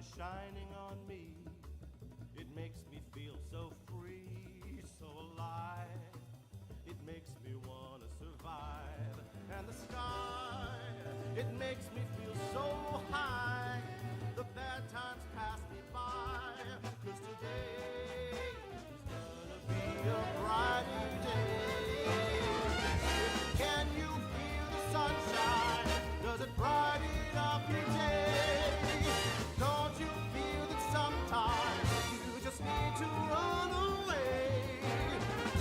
is shining on me. It makes me feel so free, so alive. It makes me want to survive. And the sky, it makes me feel so high. The bad times pass me by. 'Cause today is gonna be a brighter day. Can you feel the sunshine? Does it brighten up your day? Don't you feel that sometimes you just need to run away?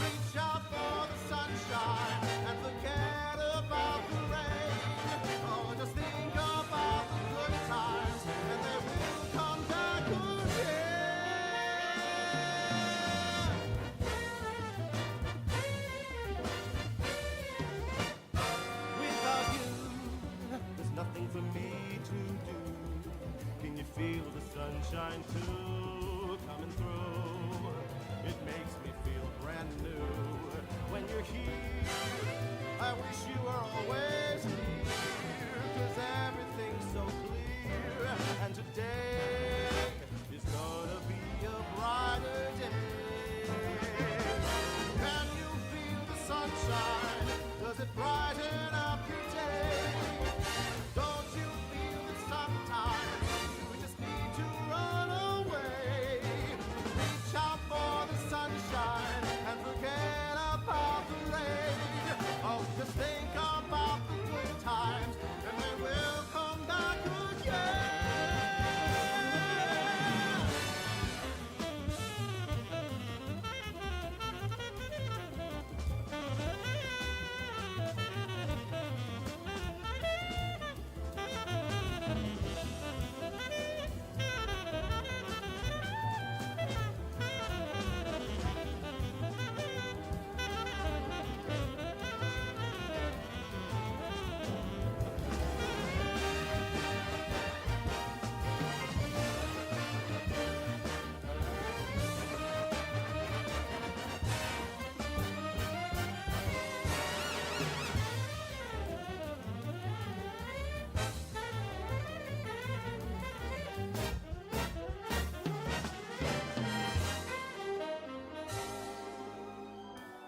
Reach out for the sunshine and forget about the rain. Oh, just think about the good times and they will come back again. Without you, there's nothing for me to do. Can you feel the sunshine too coming through? It makes me feel brand new. When you're here, I wish you were always here. 'Cause everything's so clear. And today is gonna be a brighter day. Can you feel the sunshine? Does it brighten up your day? Don't you feel that sometimes you just need to run away? Reach out for the sunshine and forget about the rain. Oh, just think about the good times and they will come back again.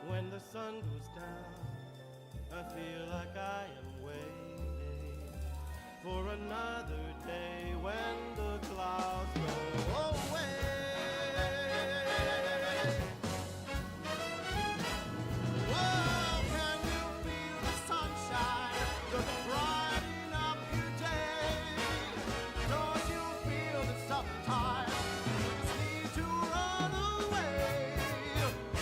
When the sun goes down, I feel like I am waiting for another day when the clouds go away. Whoa, can you feel the sunshine? Does it brighten up your day? Don't you feel that sometimes you just need to run away?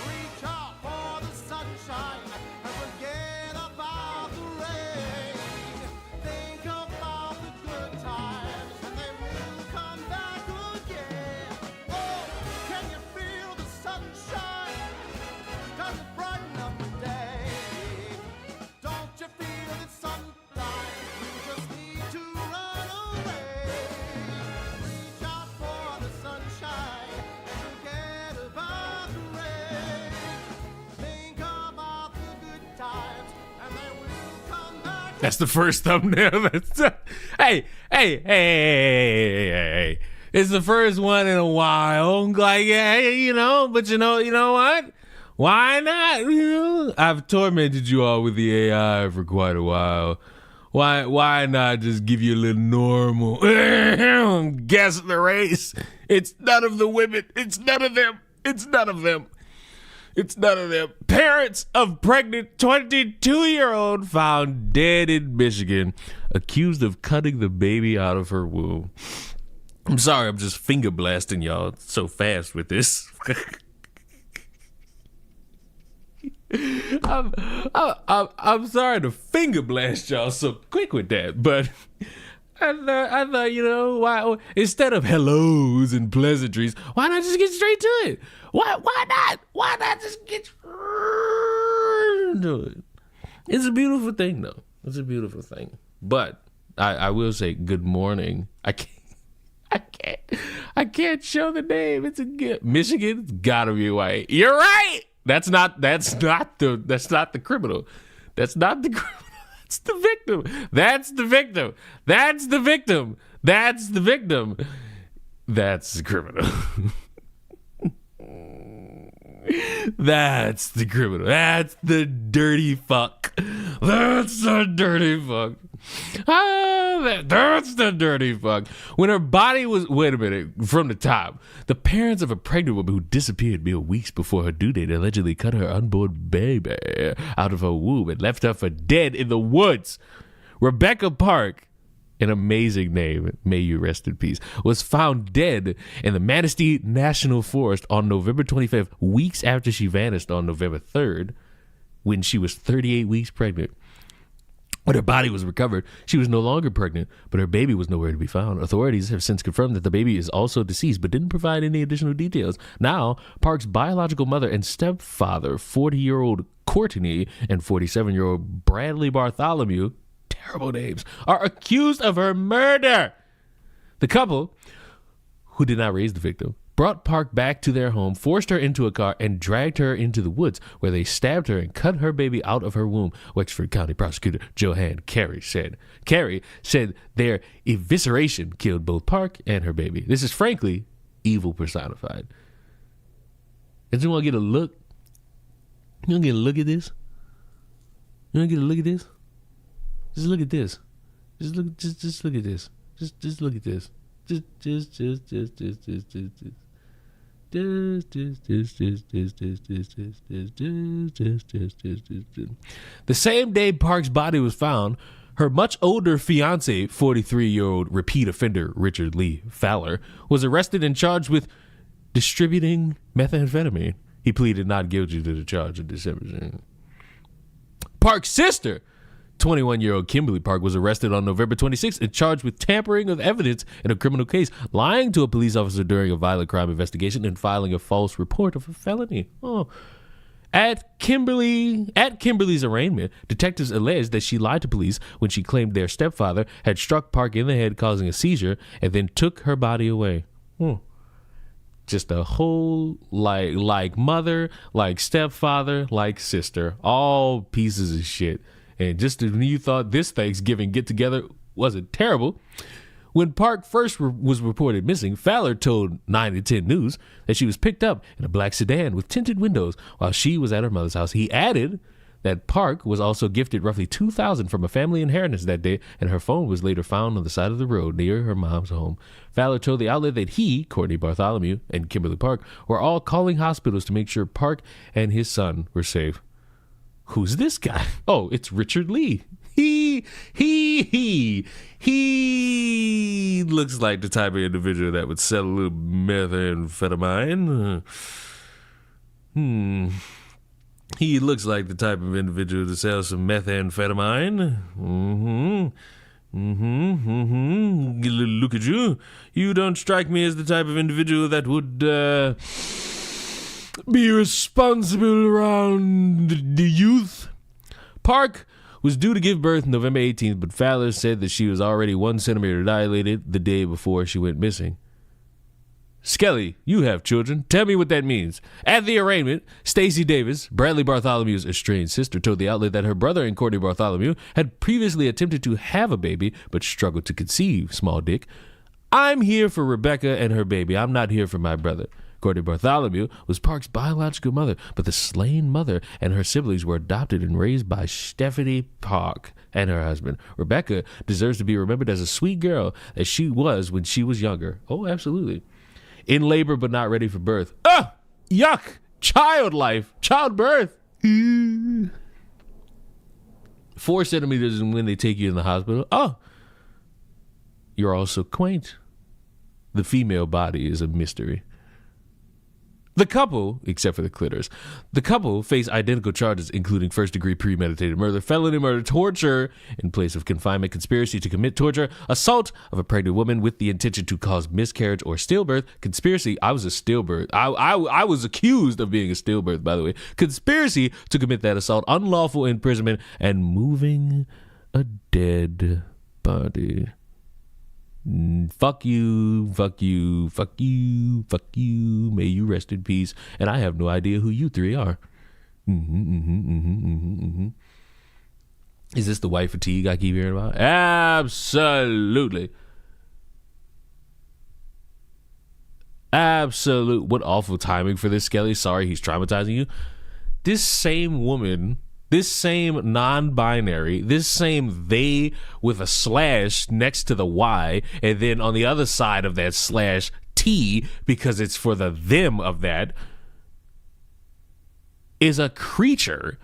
Reach out for the sunshine and forget about the rain. Think about the good times and they will come back again. Oh, can you feel the sunshine? Does it brighten up the day? Don't you feel that sometimes you just need to run away? Reach out for the sunshine and forget about the rain. Think about the good times and they will come back. That's the first thumbnail. Hey. It's the first one in a while. Like, hey, but you know what? Why not? I've tormented you all with the AI for quite a while. Why not just give you a little normal guess the race? It's none of the women. It's none of them. It's none of them. It's none of them. Parents of pregnant 22-year-old found dead in Michigan, accused of cutting the baby out of her womb. I'm sorry, I'm just finger blasting y'all so fast with this. I'm sorry to finger blast y'all so quick with that, but I thought, why instead of hellos and pleasantries, why not just get straight to it? Why not? Why not just get to it? It's a beautiful thing, though. It's a beautiful thing. But I will say good morning. I can't show the name. It's Michigan. It's gotta be white. You're right. That's not the criminal. That's not the criminal. That's the victim. That's the victim. That's the victim. That's the victim. That's criminal. That's the criminal. That's the dirty fuck. That's the dirty fuck. That's the dirty fuck. When her body was, wait a minute, from the top, the parents of a pregnant woman who disappeared mere weeks before her due date allegedly cut her unborn baby out of her womb and left her for dead in the woods. Rebecca Park, an amazing name, may you rest in peace, was found dead in the Manistee National Forest on November 25th, weeks after she vanished on November 3rd, when she was 38 weeks pregnant. When her body was recovered, she was no longer pregnant, but her baby was nowhere to be found. Authorities have since confirmed that the baby is also deceased, but didn't provide any additional details. Now, Park's biological mother and stepfather, 40-year-old Courtney and 47-year-old Bradley Bartholomew, terrible names, are accused of her murder. The couple, who did not raise the victim, brought Park back to their home, forced her into a car, and dragged her into the woods, where they stabbed her and cut her baby out of her womb, Wexford County Prosecutor Joanne Carey said. Carey said their evisceration killed both Park and her baby. This is frankly evil personified. And you want to get a look? You want to get a look at this? You want to get a look at this? Just look at this. Just look at this. Just look at this. The same day Park's body was found, her much older fiance, 43-year-old repeat offender Richard Lee Fowler, was arrested and charged with distributing methamphetamine. He pleaded not guilty to the charge in December. Park's sister, 21-year-old Kimberly Park, was arrested on November 26th and charged with tampering of evidence in a criminal case, lying to a police officer during a violent crime investigation, and filing a false report of a felony. At Kimberly's arraignment, detectives alleged that she lied to police when she claimed their stepfather had struck Park in the head, causing a seizure, and then took her body away. Just a whole, like mother, like stepfather, like sister, all pieces of shit. And just when you thought this Thanksgiving get-together wasn't terrible, when Park first was reported missing, Fowler told 9 to 10 News that she was picked up in a black sedan with tinted windows while she was at her mother's house. He added that Park was also gifted roughly $2,000 from a family inheritance that day, and her phone was later found on the side of the road near her mom's home. Fowler told the outlet that he, Courtney Bartholomew, and Kimberly Park were all calling hospitals to make sure Park and his son were safe. Who's this guy? Oh, it's Richard Lee. He looks like the type of individual that would sell a little methamphetamine. He looks like the type of individual that sells some methamphetamine. Look at you. You don't strike me as the type of individual that would be responsible around the youth. Park was due to give birth November 18th, but Fowler said that she was already 1 centimeter dilated the day before she went missing. Skelly, you have children. Tell me what that means. At the arraignment, Stacey Davis, Bradley Bartholomew's estranged sister, told the outlet that her brother and Courtney Bartholomew had previously attempted to have a baby but struggled to conceive. Small dick. I'm here for Rebecca and her baby. I'm not here for my brother. Courtney Bartholomew was Park's biological mother, but the slain mother and her siblings were adopted and raised by Stephanie Park and her husband. Rebecca deserves to be remembered as a sweet girl as she was when she was younger. Oh, absolutely. In labor but not ready for birth. Yuck! Childbirth. 4 centimeters and when they take you in the hospital. You're also quaint. The female body is a mystery. The couple, except for the clitoris, the couple face identical charges, including first-degree premeditated murder, felony murder, torture in place of confinement, conspiracy to commit torture, assault of a pregnant woman with the intention to cause miscarriage or stillbirth, conspiracy. I was a stillbirth. I was accused of being a stillbirth, by the way. Conspiracy to commit that assault, unlawful imprisonment, and moving a dead body. Fuck you. May you rest in peace. And I have no idea who you three are. Is this the white fatigue I keep hearing about? Absolutely. Absolute. What awful timing for this, Skelly. Sorry he's traumatizing you. This same woman, this same non-binary, this same they with a slash next to the Y, and then on the other side of that slash T, because it's for the them of that, is a creature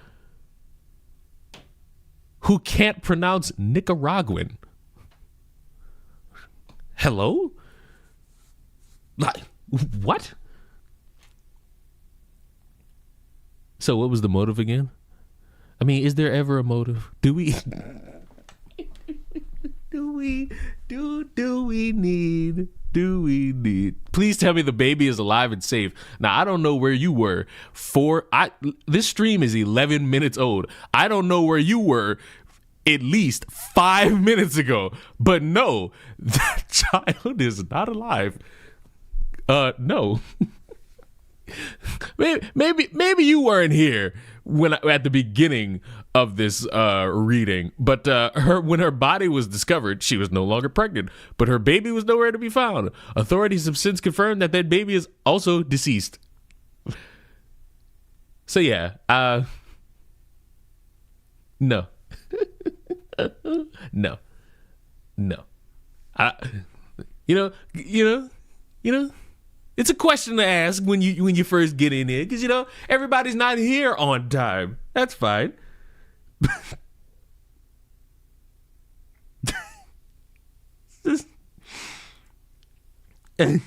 who can't pronounce Nicaraguan. Hello? Like, what? So what was the motive again? I mean, is there ever a motive? Do we need please tell me the baby is alive and safe. Now I don't know where you were this stream is 11 minutes old. I don't know where you were at least 5 minutes ago, but no, that child is not alive. No. Maybe you weren't here when at the beginning of this reading, but when her body was discovered, she was no longer pregnant, but her baby was nowhere to be found. Authorities have since confirmed that baby is also deceased. So yeah, no, no. You know. It's a question to ask when you first get in here, because everybody's not here on time. That's fine. I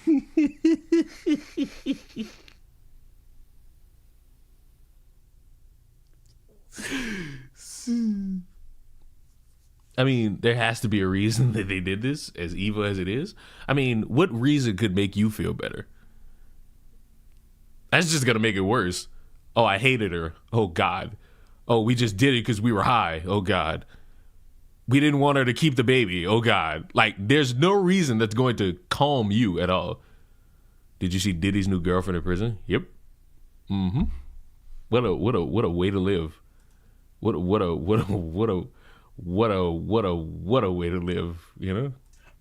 mean, there has to be a reason that they did this, as evil as it is. I mean, what reason could make you feel better? That's just going to make it worse. Oh, I hated her. Oh, God. Oh, we just did it because we were high. Oh, God. We didn't want her to keep the baby. Oh, God. Like, there's no reason that's going to calm you at all. Did you see Diddy's new girlfriend in prison? Yep. Mm-hmm. What a way to live. What a way to live,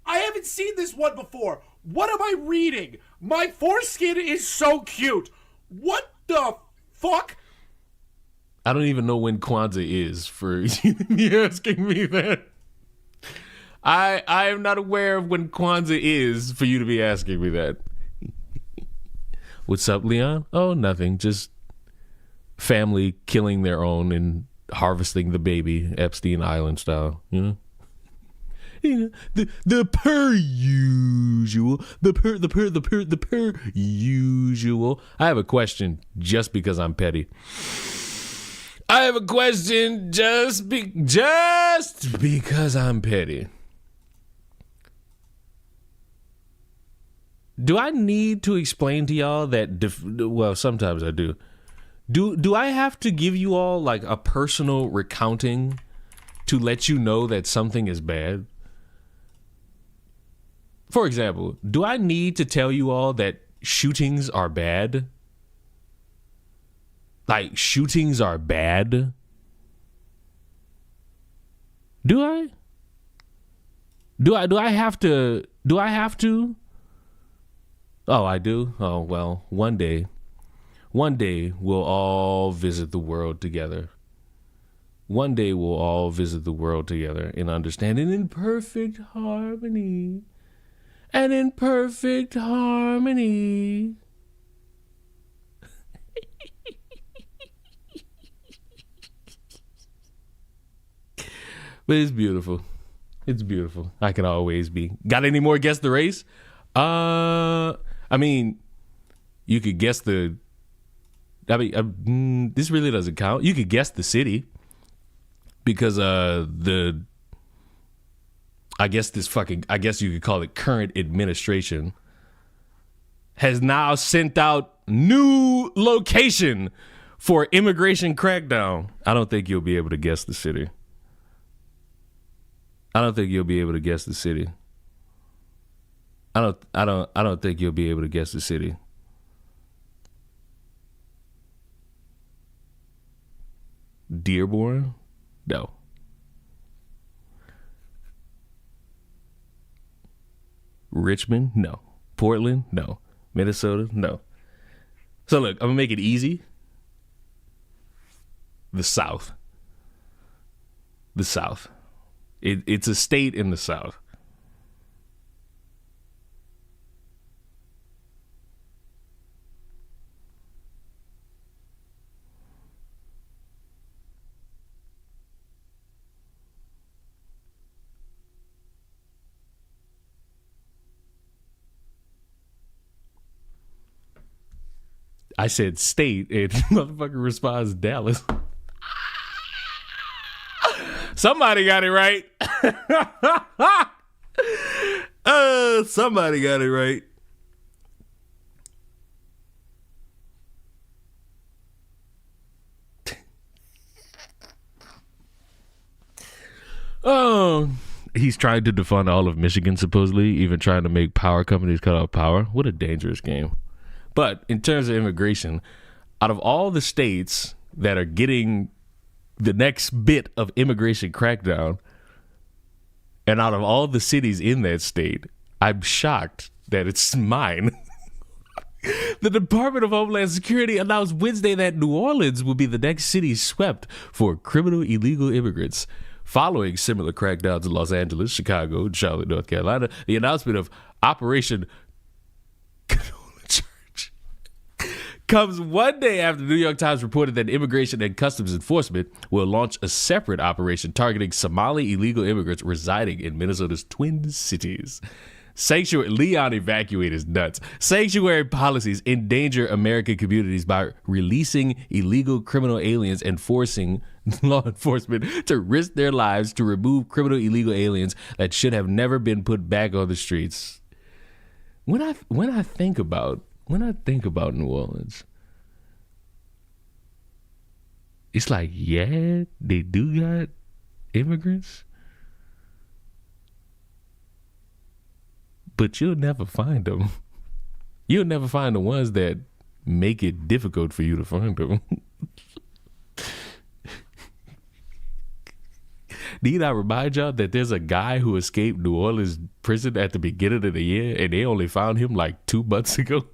I haven't seen this one before. What am I reading? My foreskin is so cute. What the fuck? I don't even know when Kwanzaa is for you asking me that. I am not aware of when Kwanzaa is for you to be asking me that. What's up, Leon? Oh, nothing. Just family killing their own and harvesting the baby, Epstein Island style, the per usual, the per usual. I have a question just because I'm petty. I have a question just because I'm petty. Do I need to explain to y'all that? Well, sometimes I do. Do I have to give you all like a personal recounting to let you know that something is bad? For example, do I need to tell you all that shootings are bad? Like, shootings are bad? Do I? Do I have to? Oh, I do? Oh, well, one day we'll all visit the world together. One day we'll all visit the world together and understand it in perfect harmony. And in perfect harmony. But it's beautiful. It's beautiful. I can always be. Got any more guess the race? I mean, you could guess the. This really doesn't count. You could guess the city because I guess you could call it current administration has now sent out new location for immigration crackdown. I don't think you'll be able to guess the city. I don't think you'll be able to guess the city. I don't think you'll be able to guess the city. Dearborn? No. Richmond? No. Portland? No. Minnesota? No. So look, I'm gonna make it easy. The South. The South. It's a state in the South. I said state, and motherfucker responds Dallas. Somebody got it right. Somebody got it right. Oh, he's trying to defund all of Michigan, supposedly, even trying to make power companies cut off power. What a dangerous game. But in terms of immigration, out of all the states that are getting the next bit of immigration crackdown, and out of all the cities in that state, I'm shocked that it's mine. The Department of Homeland Security announced Wednesday that New Orleans will be the next city swept for criminal illegal immigrants. Following similar crackdowns in Los Angeles, Chicago, and Charlotte, North Carolina, the announcement of Operation comes one day after the New York Times reported that Immigration and Customs Enforcement will launch a separate operation targeting Somali illegal immigrants residing in Minnesota's Twin Cities. Leon evacuate is nuts. Sanctuary policies endanger American communities by releasing illegal criminal aliens and forcing law enforcement to risk their lives to remove criminal illegal aliens that should have never been put back on the streets. When I think about New Orleans, it's like, yeah, they do got immigrants, but you'll never find them. You'll never find the ones that make it difficult for you to find them. Need I remind y'all that there's a guy who escaped New Orleans prison at the beginning of the year, and they only found him like 2 months ago?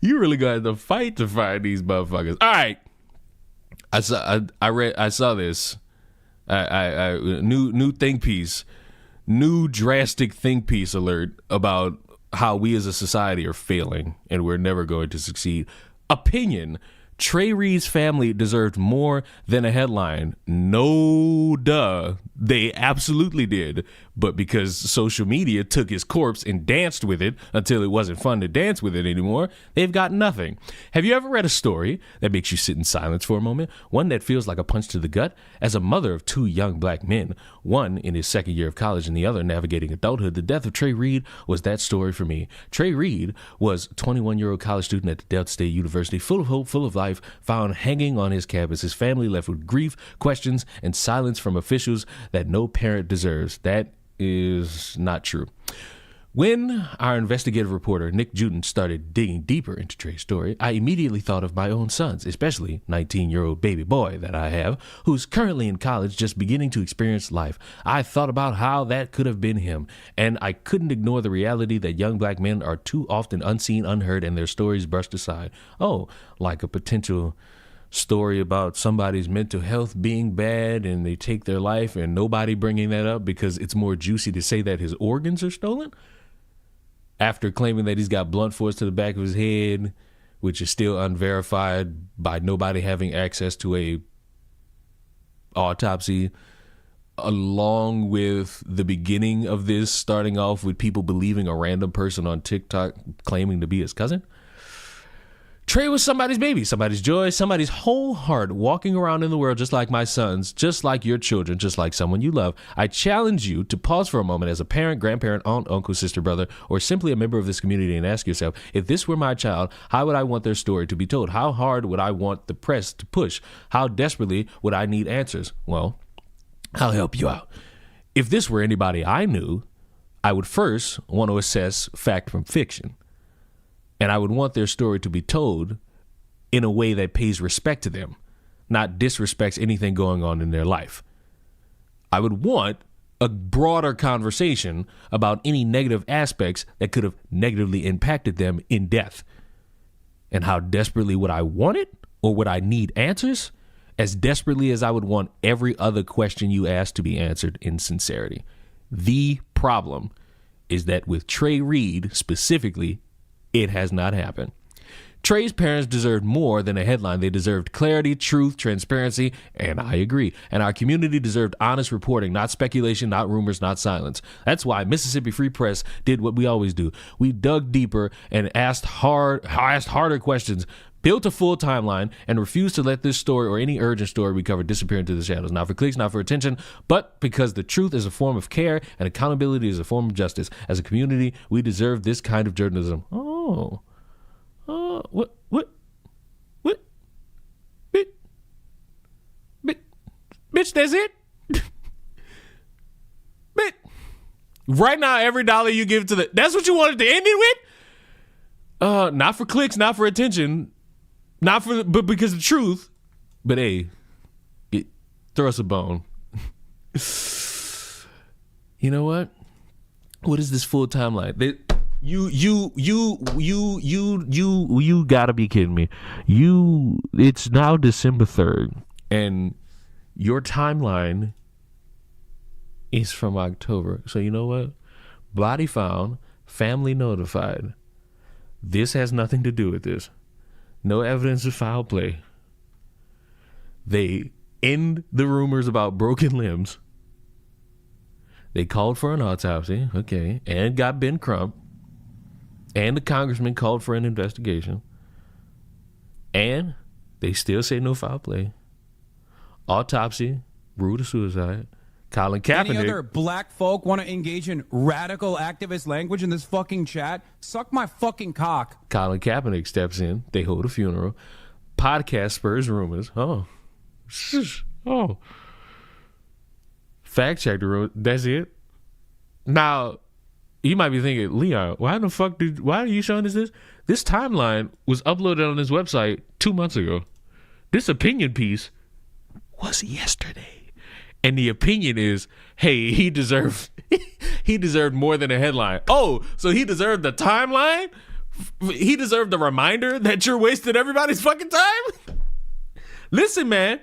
You really got to fight to find these motherfuckers. All right, I saw this. New think piece, new drastic think piece alert about how we as a society are failing and we're never going to succeed. Opinion: Trey Reed's family deserved more than a headline. No, duh. They absolutely did. But because social media took his corpse and danced with it until it wasn't fun to dance with it anymore, they've got nothing. Have you ever read a story that makes you sit in silence for a moment? One that feels like a punch to the gut? As a mother of 2 young black men, one in his second year of college and the other navigating adulthood, the death of Trey Reed was that story for me. Trey Reed was a 21-year-old college student at the Delta State University, full of hope, full of life, found hanging on his campus. His family left with grief, questions, and silence from officials that no parent deserves. That is not true. When our investigative reporter, Nick Juden, started digging deeper into Trey's story, I immediately thought of my own sons, especially 19-year-old baby boy that I have, who's currently in college just beginning to experience life. I thought about how that could have been him, and I couldn't ignore the reality that young black men are too often unseen, unheard, and their stories brushed aside. Oh, like a potential story about somebody's mental health being bad and they take their life and nobody bringing that up because it's more juicy to say that his organs are stolen after claiming that he's got blunt force to the back of his head, which is still unverified by nobody having access to a autopsy, along with the beginning of this starting off with people believing a random person on TikTok claiming to be his cousin. Trey was somebody's baby, somebody's joy, somebody's whole heart, walking around in the world just like my sons, just like your children, just like someone you love. I challenge you to pause for a moment as a parent, grandparent, aunt, uncle, sister, brother, or simply a member of this community and ask yourself, if this were my child, how would I want their story to be told? How hard would I want the press to push? How desperately would I need answers? Well, I'll help you out. If this were anybody I knew, I would first want to assess fact from fiction. And I would want their story to be told in a way that pays respect to them, not disrespects anything going on in their life. I would want a broader conversation about any negative aspects that could have negatively impacted them in death. And how desperately would I want it, or would I need answers? As desperately as I would want every other question you asked to be answered in sincerity. The problem is that with Trey Reed specifically, it has not happened. Trey's parents deserved more than a headline. They deserved clarity, truth, transparency, and I agree. And our community deserved honest reporting, not speculation, not rumors, not silence. That's why Mississippi Free Press did what we always do. We dug deeper and asked harder questions, built a full timeline, and refused to let this story or any urgent story we covered disappear into the shadows. Not for clicks, not for attention, but because the truth is a form of care and accountability is a form of justice. As a community, we deserve this kind of journalism. What? Bitch, that's it? Bitch. Right now, every dollar you give to that's what you wanted to end it with? Not for clicks, not for attention, but because of truth. But hey, throw us a bone. You know what? What is this full timeline? You gotta be kidding me. It's now December 3rd, and your timeline is from October. So you know what? Body found, family notified. This has nothing to do with this. No evidence of foul play. They end the rumors about broken limbs. They called for an autopsy, okay, and got Ben Crump. And the congressman called for an investigation. And they still say no foul play. Autopsy, ruled a suicide. Colin Kaepernick. Any other black folk want to engage in radical activist language in this fucking chat? Suck my fucking cock. Colin Kaepernick steps in. They hold a funeral. Podcast spurs rumors. Oh. Fact check the rumor. That's it. Now, you might be thinking, Leon, why are you showing us this? This timeline was uploaded on his website 2 months ago. This opinion piece was yesterday. And the opinion is, hey, he deserved more than a headline. Oh, so he deserved the timeline? He deserved the reminder that you're wasting everybody's fucking time? Listen, man.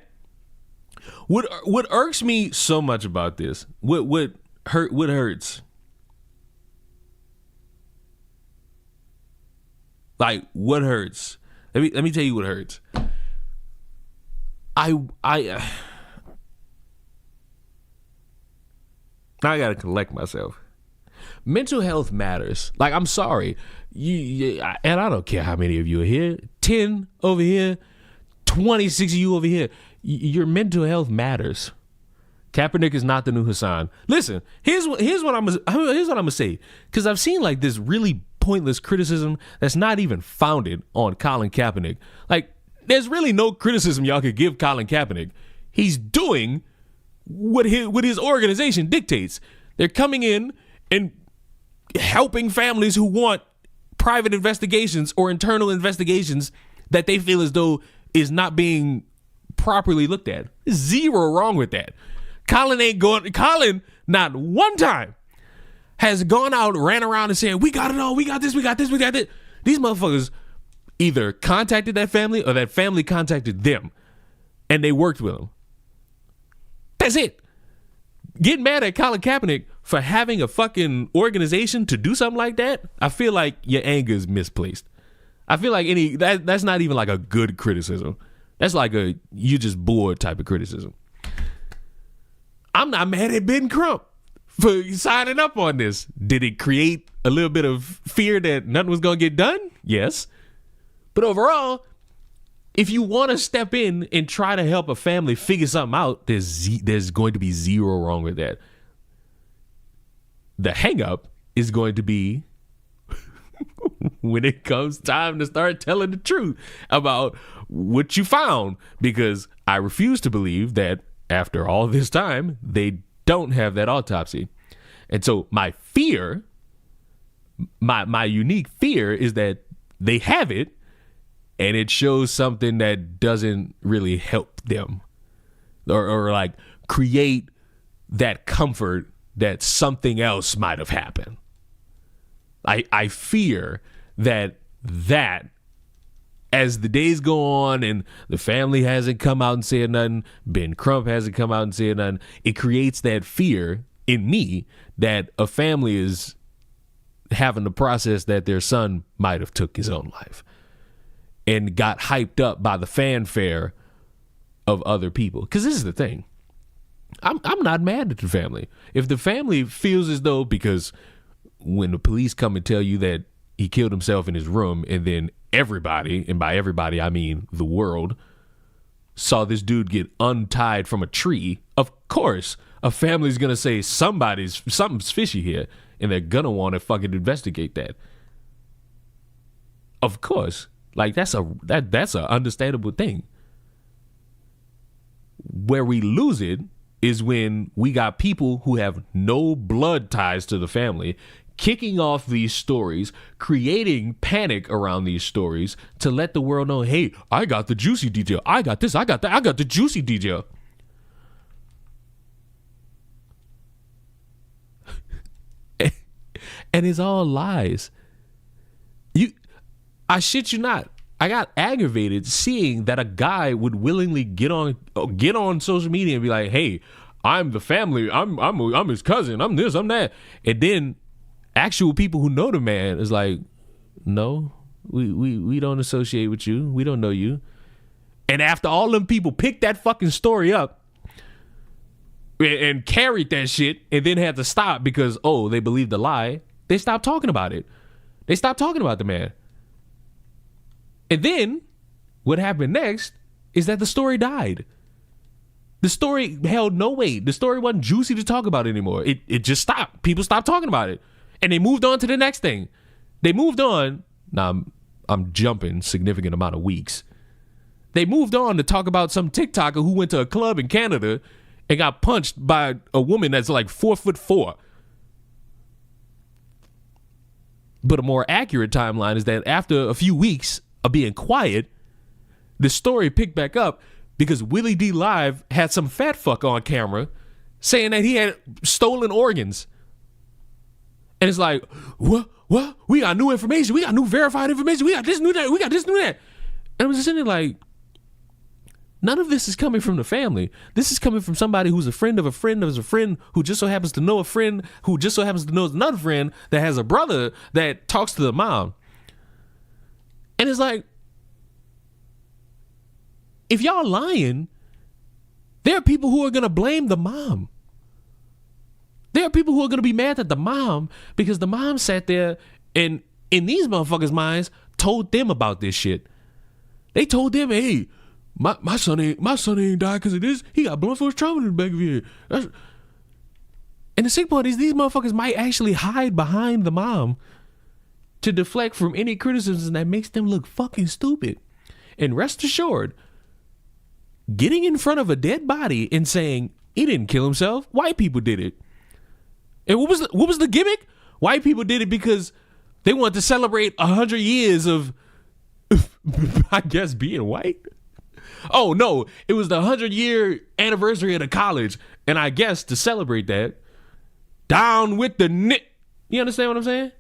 What irks me so much about this, what hurts? Like, what hurts? Let me tell you what hurts. Now I gotta collect myself. Mental health matters. Like, I'm sorry, and I don't care how many of you are here. 10 over here, 26 of you over here. Your mental health matters. Kaepernick is not the new Hassan. Listen, here's what I'm gonna say, because I've seen like this really pointless criticism that's not even founded on Colin Kaepernick. Like, there's really no criticism y'all could give Colin Kaepernick. He's doing what his organization dictates. They're coming in and helping families who want private investigations or internal investigations that they feel as though is not being properly looked at. Zero wrong with that. Colin, not one time has gone out, ran around and said, we got it all, we got this, we got this, we got this. These motherfuckers either contacted that family or that family contacted them and they worked with them. That's it. Getting mad at Colin Kaepernick for having a fucking organization to do something like that, I feel like your anger is misplaced. I feel like that's not even like a good criticism. That's like a you just bored type of criticism. I'm not mad at Ben Crump for signing up on this. Did it create a little bit of fear that nothing was going to get done? Yes. But overall, if you want to step in and try to help a family figure something out, there's going to be zero wrong with that. The hang up is going to be when it comes time to start telling the truth about what you found, because I refuse to believe that after all this time, they don't have that autopsy. And so my fear, my unique fear is that they have it and it shows something that doesn't really help them or like create that comfort that something else might have happened. I fear that as the days go on and the family hasn't come out and said nothing, Ben Crump hasn't come out and said nothing, it creates that fear in me that a family is having to process that their son might have took his own life and got hyped up by the fanfare of other people. Because this is the thing. I'm not mad at the family. If the family feels as though, because when the police come and tell you that he killed himself in his room, and then everybody, and by everybody I mean the world, saw this dude get untied from a tree, of course a family's gonna say something's fishy here, and they're gonna want to fucking investigate that. Of course. Like, that's a understandable thing. Where we lose it is when we got people who have no blood ties to the family kicking off these stories, creating panic around these stories to let the world know, hey, I got the juicy detail. I got this, I got that, I got the juicy detail. And it's all lies. I shit you not. I got aggravated seeing that a guy would willingly get on social media and be like, hey, I'm the family, I'm his cousin, I'm this, I'm that. And then actual people who know the man is like, no, we don't associate with you. We don't know you. And after all them people picked that fucking story up and carried that shit and then had to stop because, oh, they believed the lie, they stopped talking about it. They stopped talking about the man. And then what happened next is that the story died. The story held no weight. The story wasn't juicy to talk about anymore. It just stopped. People stopped talking about it. And they moved on to the next thing. They moved on. Now, I'm jumping significant amount of weeks. They moved on to talk about some TikToker who went to a club in Canada and got punched by a woman that's like 4'4". But a more accurate timeline is that after a few weeks of being quiet, the story picked back up because Willie D Live had some fat fuck on camera saying that he had stolen organs. And it's like, what? We got new information. We got new verified information. We got this, new that. We got this, new that. And I'm just sitting there like, none of this is coming from the family. This is coming from somebody who's a friend of a friend of a friend who just so happens to know a friend who just so happens to know another friend that has a brother that talks to the mom. And it's like, if y'all lying, there are people who are going to blame the mom. There are people who are going to be mad at the mom because the mom sat there and in these motherfuckers' minds told them about this shit. They told them, hey, my son ain't died because of this. He got blunt force trauma in the back of his head. And the sick part is these motherfuckers might actually hide behind the mom to deflect from any criticism that makes them look fucking stupid. And rest assured, getting in front of a dead body and saying he didn't kill himself, white people did it. And what was the gimmick? White people did it because they wanted to celebrate 100 years of, I guess, being white. Oh no, it was the 100-year anniversary of the college, and I guess to celebrate that, down with the knit. You understand what I'm saying?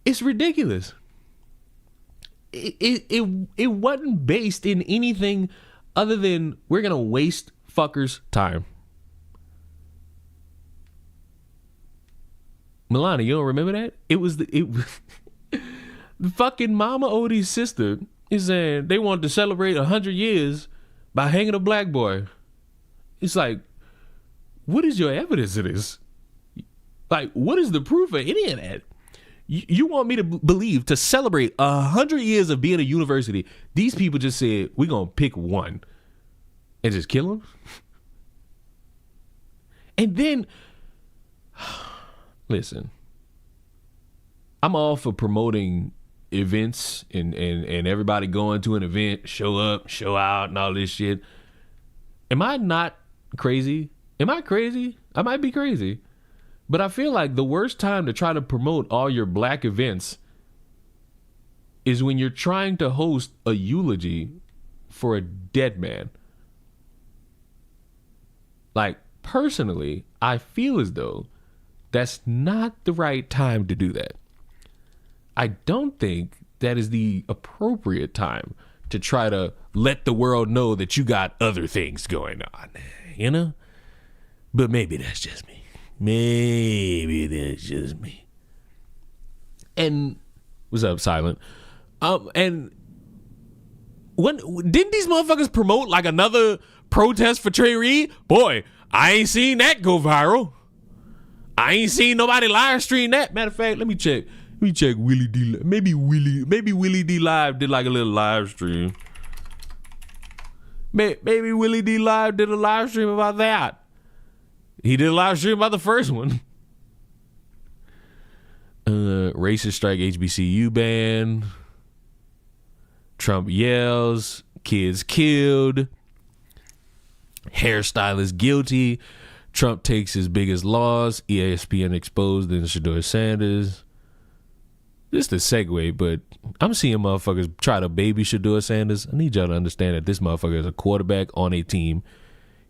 It's ridiculous. It wasn't based in anything other than we're gonna waste fuckers' time. Milana, you don't remember that? It was the fucking Mama Odie's sister is saying they wanted to celebrate 100 years by hanging a black boy. It's like, what is your evidence of this? Like, what is the proof of any of that? You want me to believe to celebrate 100 years of being a university, these people just said, we're going to pick one and just kill him? And then, listen, I'm all for promoting events and everybody going to an event, show up, show out and all this shit. Am I not crazy? Am I crazy? I might be crazy. But I feel like the worst time to try to promote all your black events is when you're trying to host a eulogy for a dead man. Like, personally, I feel as though that's not the right time to do that. I don't think that is the appropriate time to try to let the world know that you got other things going on, you know? But maybe that's just me. Maybe that's just me. And what's up, Silent? And when didn't these motherfuckers promote like another protest for Trey Reed? Boy, I ain't seen that go viral. I ain't seen nobody live stream that. Matter of fact, let me check. Let me check Willie D. Maybe Willie D Live did like a little live stream. Maybe Willie D Live did a live stream about that. He did a live stream about the first one. Racist strike HBCU ban. Trump yells. Kids killed. Hairstylist guilty. Trump takes his biggest loss. ESPN exposed in Shedeur Sanders. This is the segue, but I'm seeing motherfuckers try to baby Shedeur Sanders. I need y'all to understand that this motherfucker is a quarterback on a team.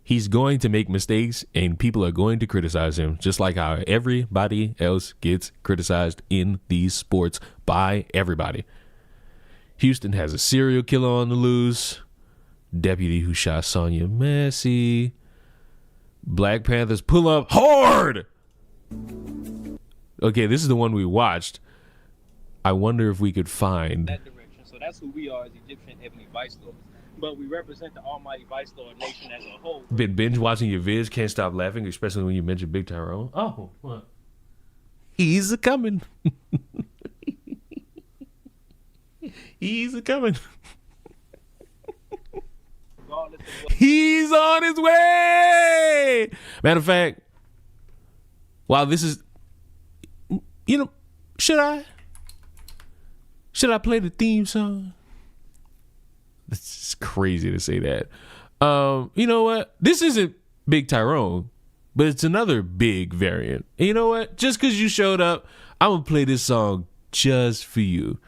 He's going to make mistakes, and people are going to criticize him, just like how everybody else gets criticized in these sports by everybody. Houston has a serial killer on the loose. Deputy who shot Sonia Massey. Black Panthers pull up hard. Okay, this is the one we watched. I wonder if we could find that direction. So that's who we are as Egyptian Ebony Vice Lords. But we represent the almighty Vice Lord nation as a whole. Been binge watching your vids, can't stop laughing, especially when you mention Big Tyrone. Oh, what? He's a coming. He's a coming. He's on his way. Matter of fact, while this is, you know, should I play the theme song? It's crazy to say that. You know what? This isn't Big Tyrone, but it's another big variant. And you know what? Just because you showed up, I'm going to play this song just for you.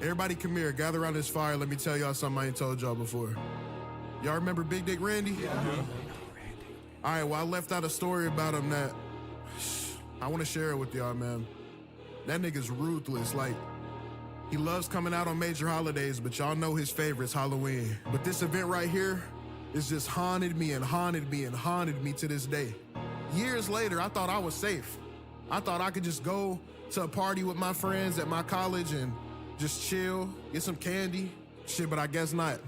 Everybody come here, gather around this fire. Let me tell y'all something I ain't told y'all before. Y'all remember Big Dick Randy? Yeah. All right, well, I left out a story about him that I want to share it with y'all, man. That nigga's ruthless. Like, he loves coming out on major holidays, but y'all know his favorite's Halloween. But this event right here is just haunted me and haunted me and haunted me to this day. Years later, I thought I was safe. I thought I could just go to a party with my friends at my college and just chill, get some candy. Shit, but I guess not.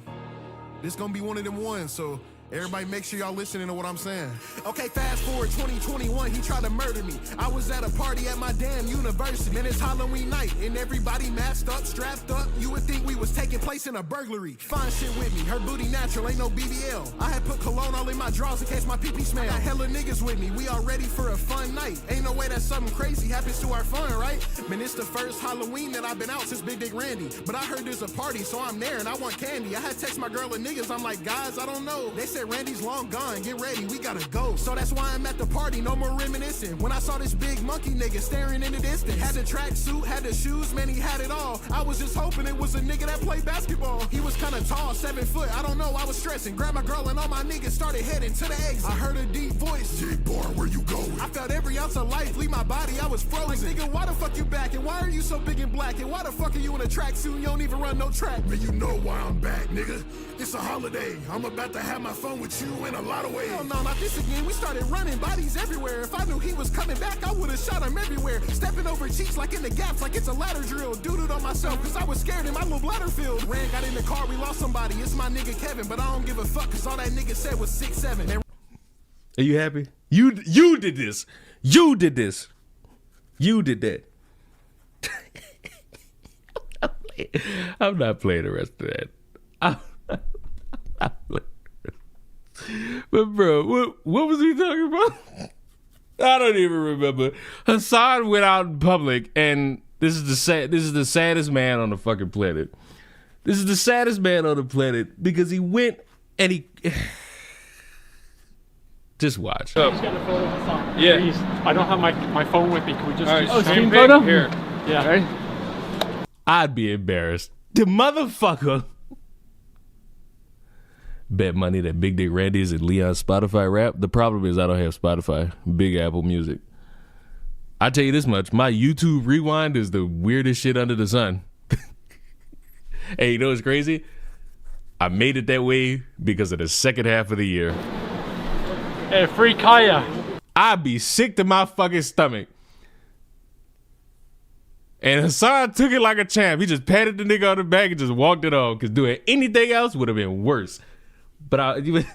This gonna be one of them ones, so everybody make sure y'all listening to what I'm saying. Okay, fast forward 2021, he tried to murder me. I was at a party at my damn university. Man, it's Halloween night, and everybody masked up, strapped up. You would think we was taking place in a burglary. Fine shit with me, her booty natural, ain't no BBL. I had put cologne all in my drawers in case my pee-pee smell. I got hella niggas with me, we all ready for a fun night. Ain't no way that something crazy happens to our fun, right? Man, it's the first Halloween that I've been out since Big Dick Randy. But I heard there's a party, so I'm there, and I want candy. I had text my girl and niggas, I'm like, guys, I don't know. They said Randy's long gone, get ready, we gotta go. So that's why I'm at the party, no more reminiscing. When I saw this big monkey nigga staring in the distance, had the tracksuit, had the shoes, man, he had it all. I was just hoping it was a nigga that played basketball. He was kinda tall, 7 foot, I don't know, I was stressing. Grabbed my girl and all my niggas started heading to the exit. I heard a deep voice, J-Bar, where you going? I felt every ounce of life leave my body, I was frozen. Like, nigga, why the fuck you back? And why are you so big and black? And why the fuck are you in a tracksuit? You don't even run no track. Man, you know why I'm back, nigga. It's a holiday. I'm about to have my fun with you in a lot of ways. Hell no, not this again. We started running, bodies everywhere. If I knew he was coming back, I would've shot him everywhere. Stepping over cheeks like in the gaps, like it's a ladder drill. Doodled on myself, cause I was scared in my little bladder filled. Ran, got in the car, we lost somebody. It's my nigga Kevin, but I don't give a fuck, cause all that nigga said was 6'7". And are you happy? You did this. You did this. You did that. I'm not playing the rest of that. But bro, what was he talking about? I don't even remember. Hassan went out in public, and this is the saddest man on the fucking planet. This is the saddest man on the planet because he went and he just watch. Yeah. I don't have my phone with me. Can we just do screen photo? Here. Yeah. Ready? I'd be embarrassed. The motherfucker Bet money that Big Dick Randy is in Leon's Spotify rap. The problem is I don't have Spotify. Big Apple Music. I tell you this much, my YouTube Rewind is the weirdest shit under the sun. Hey, you know what's crazy? I made it that way because of the second half of the year. Hey, free Kaya. I'd be sick to my fucking stomach. And Hassan took it like a champ. He just patted the nigga on the back and just walked it off. Because doing anything else would have been worse. But this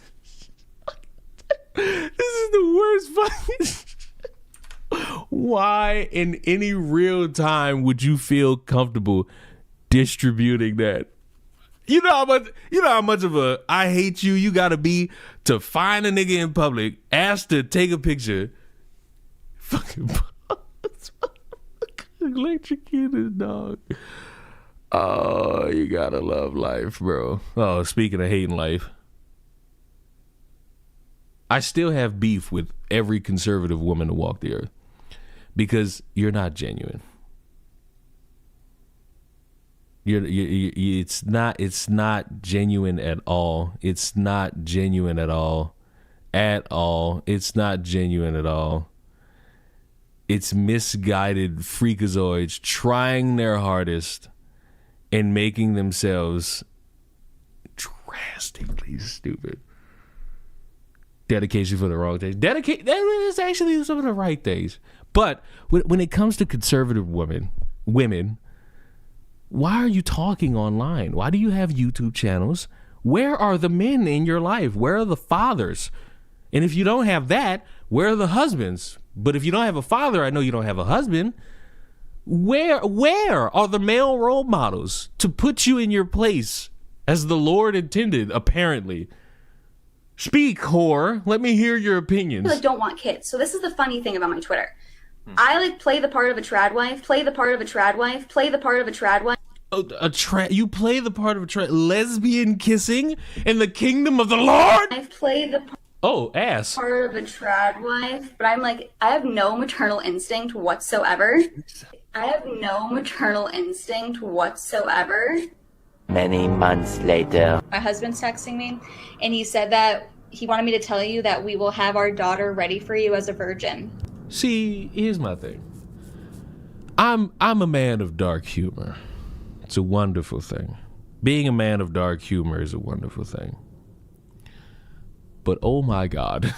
is the worst fucking... Why in any real time would you feel comfortable distributing that? You know how much of a I hate you gotta be to find a nigga in public, ask to take a picture, fucking electrocuted dog. Oh, you gotta love life, bro. Oh, speaking of hating life, I still have beef with every conservative woman to walk the earth because you're not genuine. It's not genuine at all. It's not genuine at all. At all. It's not genuine at all. It's misguided freakazoids trying their hardest and making themselves drastically stupid. Dedication for the wrong things. That is actually some of the right things. But when it comes to conservative women, why are you talking online? Why do you have YouTube channels? Where are the men in your life? Where are the fathers? And if you don't have that, where are the husbands? But if you don't have a father, I know you don't have a husband. Where are the male role models to put you in your place as the Lord intended, apparently? Speak, whore. Let me hear your opinions. I don't want kids. So this is the funny thing about my Twitter. I play the part of a trad wife, play the part of a trad wife, play the part of a trad wife. You play the part of a lesbian kissing in the kingdom of the Lord? I play the ass. part of a trad wife, but I'm like, I have no maternal instinct whatsoever. Many months later. My husband's texting me, and he said that he wanted me to tell you that we will have our daughter ready for you as a virgin. See, here's my thing. I'm a man of dark humor. It's a wonderful thing. Being a man of dark humor is a wonderful thing. But oh my God.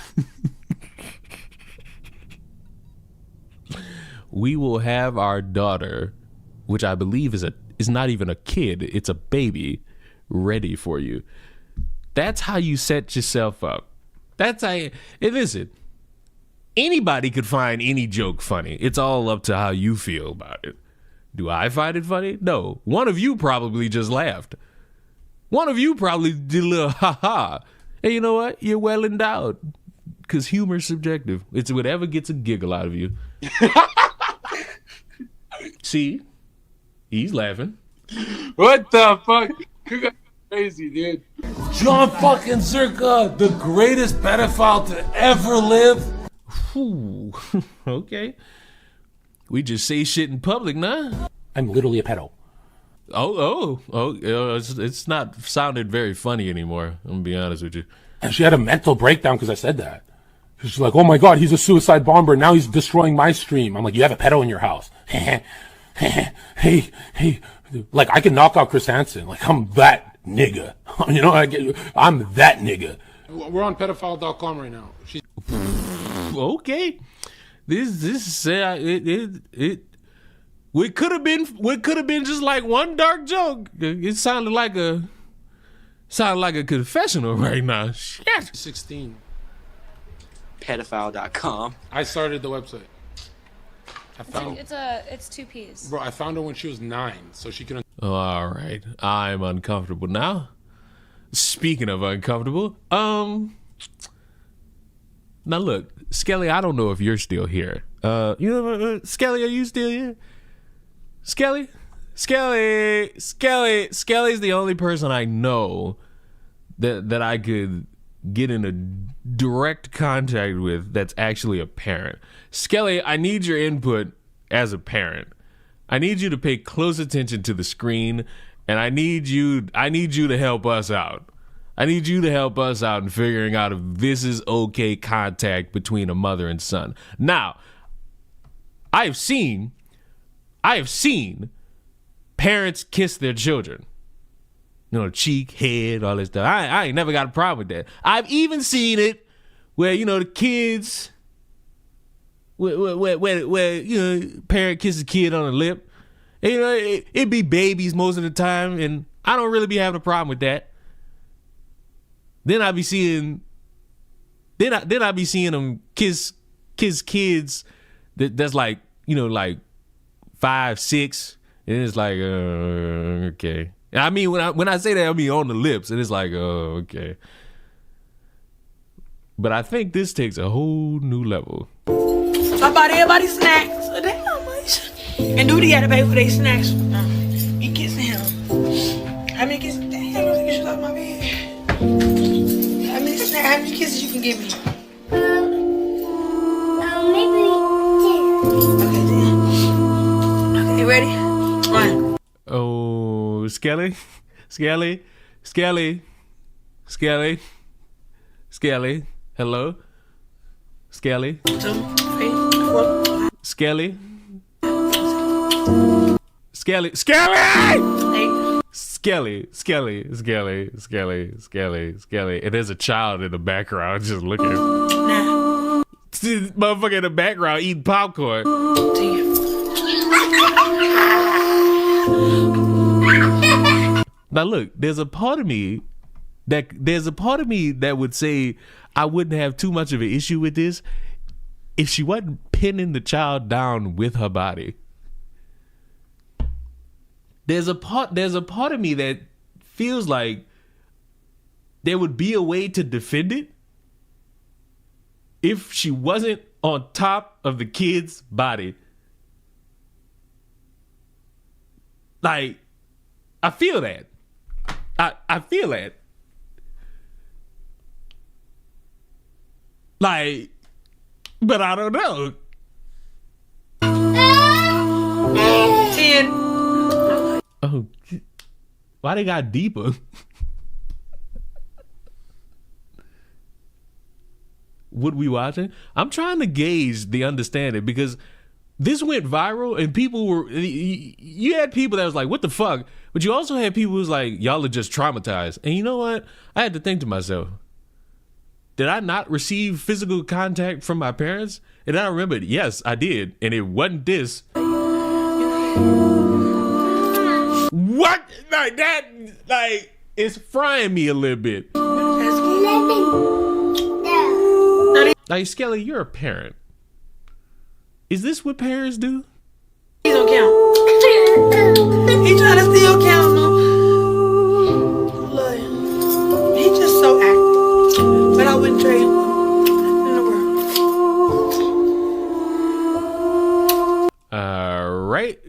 We will have our daughter, which I believe is not even a kid, it's a baby, ready for you. That's how you set yourself up. That's how listen, anybody could find any joke funny. It's all up to how you feel about it. Do I find it funny? No. One of you probably just laughed. One of you probably did a little ha-ha. And you know what? You're well endowed. Because humor's subjective. It's whatever gets a giggle out of you. See? He's laughing. What the fuck? You guys are crazy, dude. John fucking Zerka, the greatest pedophile to ever live. Ooh. Okay. We just say shit in public, nah? I'm literally a pedo. It's not sounded very funny anymore. I'm gonna be honest with you. And she had a mental breakdown because I said that. She's like, oh my God, he's a suicide bomber. Now he's destroying my stream. I'm like, you have a pedo in your house. hey, like I can knock out Chris Hansen. Like I'm that nigga. You know, I'm that nigga. We're on pedophile.com right now. Okay. It could have been just like one dark joke. It sounded like a confessional right now. Shit. 16. Pedophile.com. I started the website. It's two P's. Bro, I found her when she was 9, so she can. All right, I'm uncomfortable now. Speaking of uncomfortable, now look, Skelly, I don't know if you're still here. Skelly, are you still here? Skelly's the only person I know that I could get in a direct contact with that's actually a parent. Skelly, I need your input as a parent. I need you to pay close attention to the screen, and I need you to help us out. I need you to help us out in figuring out if this is okay contact between a mother and son. Now, I have seen parents kiss their children. You know, cheek, head, all this stuff. I ain't never got a problem with that. I've even seen it where, you know, the kids, where you know, parent kisses kid on the lip. And, you know, it be babies most of the time, and I don't really be having a problem with that. Then I be seeing them kiss kids that's like, you know, like 5, 6, and it's like, okay. I mean, when I say that, I mean on the lips, and it's like, okay. But I think this takes a whole new level. I bought everybody snacks. Damn much. And Duty had to pay for their snacks. You kissing him. How many kisses? Damn, I think you should off my bed. How many kisses you can give me? Maybe 10. Okay, ready? 1. Oh, Skelly. Hello, Skelly. 2, 3, 4. Skelly. 8. Skelly. And there's a child in the background just looking. 9. See this motherfucker in the background eating popcorn. 10. Now look, there's a part of me that would say I wouldn't have too much of an issue with this if she wasn't pinning the child down with her body. There's a part of me that feels like there would be a way to defend it if she wasn't on top of the kid's body. Like, I feel that. I feel that. Like, but I don't know. 10. Oh, why they got deeper? What we watching? I'm trying to gauge the understanding because this went viral and people were, you had people that was like, what the fuck? But you also had people who was like, y'all are just traumatized. And you know what? I had to think to myself, did I not receive physical contact from my parents? And I remembered, yes, I did. And it wasn't this. What? Like that, like, it's frying me a little bit. 11. Like, Skelly, you're a parent. Is this what parents do? He don't count. He trying to still count them. Look, he just so active. But I wouldn't trade him in the world. All right.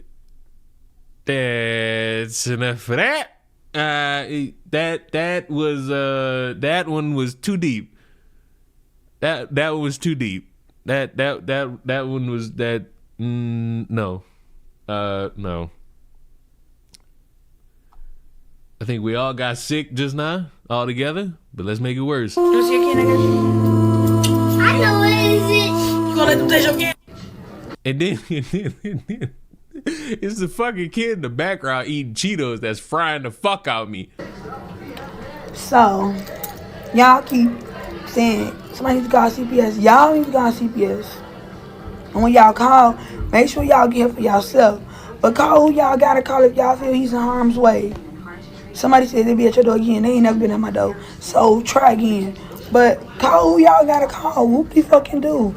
That's enough for that. That one was too deep. That was too deep. That one was that. No. No. I think we all got sick just now, all together. But let's make it worse. I know what is it. You gonna let them taste your can? And then it's the fucking kid in the background eating Cheetos that's frying the fuck out of me. So, y'all keep saying somebody needs to call CPS. Y'all need to call CPS. And when y'all call, make sure y'all get help for yourself. But call who y'all gotta call if y'all feel he's in harm's way. Somebody said they'll be at your door again. They ain't never been at my door. So try again. But call who y'all gotta call. Whoop de fucking do.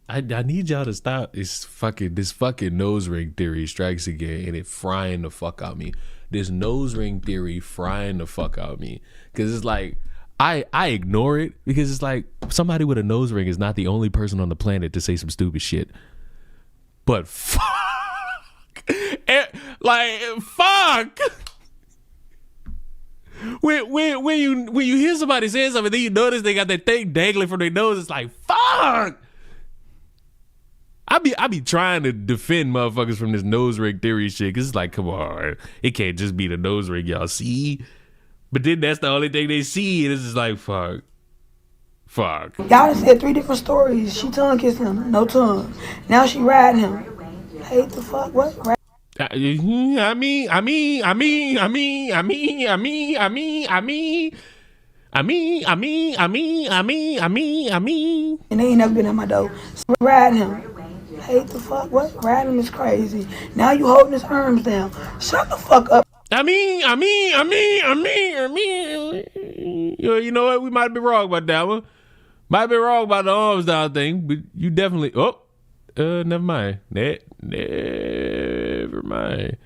I need y'all to stop this fucking nose ring theory strikes again, and it frying the fuck out of me. This nose ring theory frying the fuck out of me. Cause it's like I ignore it because it's like somebody with a nose ring is not the only person on the planet to say some stupid shit. But fuck. Like fuck. When you hear somebody saying something, then you notice they got that thing dangling from their nose. It's like fuck. I be trying to defend motherfuckers from this nose ring theory shit, cause it's like, come on, it can't just be the nose ring y'all see. But then that's the only thing they see, and it's just like, fuck. Y'all done said 3 different stories. She tongue kissed him, no tongue. Now she riding him. Hey, the fuck? What? I mean. And they ain't never been at my door. So riding him. Hey, the fuck? What? Riding him is crazy. Now you holding his arms down. Shut the fuck up. I mean. You know what? We might be wrong about that one. Might be wrong about the arms down thing, but you definitely. Never mind. Never mind.